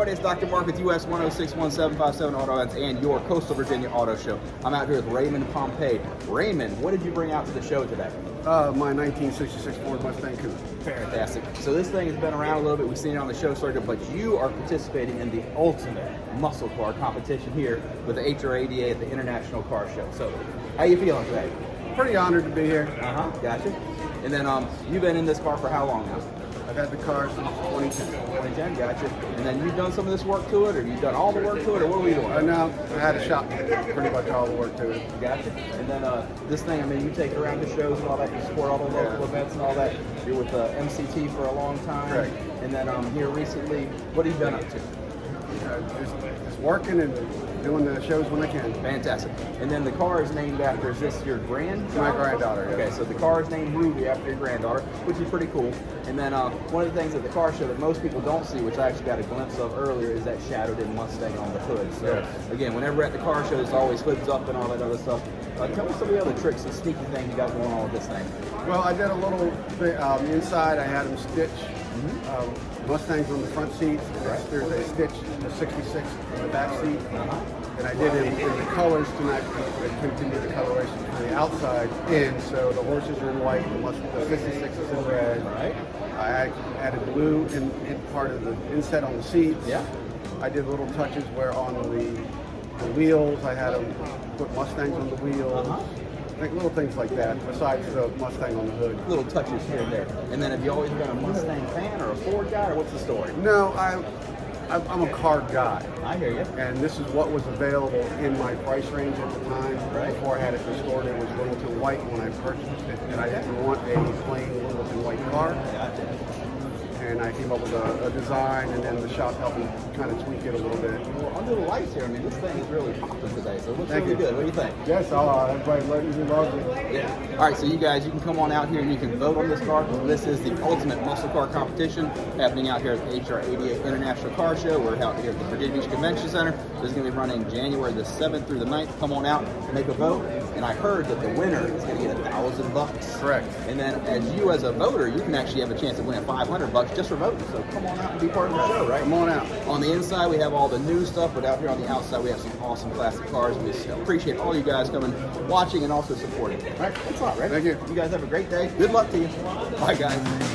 everybody, it's Dr. Mark with US 1061757 Auto Ads and your Coastal Virginia Auto Show. I'm out here with Raymond Pompei. Raymond, what did you bring out to the show today? My 1966 Ford Mustang Coupe. Fantastic. So this thing has been around a little bit. We've seen it on the show circuit, but you are participating in the ultimate muscle car competition here with the HRADA at the International Car Show. So how you feeling today? Pretty honored to be here. Gotcha. And then you've been in this car for how long now? I've had the car since 2010. 2010, gotcha. And then you've done some of this work to it, or you've done all the work to it, or what were you doing? No, I had a shop pretty much all the work to it. Gotcha. And then this thing, I mean, you take it around the shows and all that, you support all the local events and all that. You're with MCT for a long time. Correct. And then here recently, what have you been up to? Just working and doing the shows when I can. Fantastic. And then the car is named after, is this your granddaughter? My granddaughter, yes. Okay, so the car is named Ruby after your granddaughter, which is pretty cool. And then one of the things at the car show that most people don't see, which I actually got a glimpse of earlier, is that shadowed in Mustang on the hood. So yes. Again, whenever we're at the car show, there's always hoods up and all that other stuff. Tell me some of the other tricks and sneaky things you got going on with this thing. Well, I did a little bit inside. I had them stitch Mustangs on the front seats. There's a stitch, a 66 on the back seat. And I did it in the colors tonight because I continue the coloration from the outside in. So the horses are in white, the 56 is in red. Right. I added blue in part of the inset on the seats. Yeah. I did little touches where on the wheels, I had them put Mustangs on the wheels. Like little things like that, besides the Mustang on the hood. Little touches here and there. And then have you always been a Mustang fan or a Ford guy, or what's the story? No, I'm a car guy. I hear you. And this is what was available in my price range at the time. Right. Before I had it restored, it was Littleton White when I purchased it. And I didn't want a plain Littleton White car. Gotcha. And I came up with a design, and then the shop helped me kind of tweak it a little bit. Well, under the lights here, I mean, this thing is really popping today, so it looks Thank really you. good. What do you think? Yes, everybody loves it. Yeah. All right, so you guys, you can come on out here and you can vote on this car. This is the ultimate muscle car competition happening out here at the HRADA International Car Show. We're out here at the Virginia Beach Convention Center. This is going to be running January the 7th through the 9th. Come on out and make a vote. And I heard that the winner is going to get $1,000. Correct. And then as a voter, you can actually have a chance of winning $500 just for voting. So come on out and be part of the show, right? Come on out. On the inside, we have all the new stuff, but out here on the outside, we have some awesome classic cars. We appreciate all you guys coming, watching, and also supporting. All right, thanks a lot, right? Thank you. You guys have a great day. Good luck to you. Bye, guys.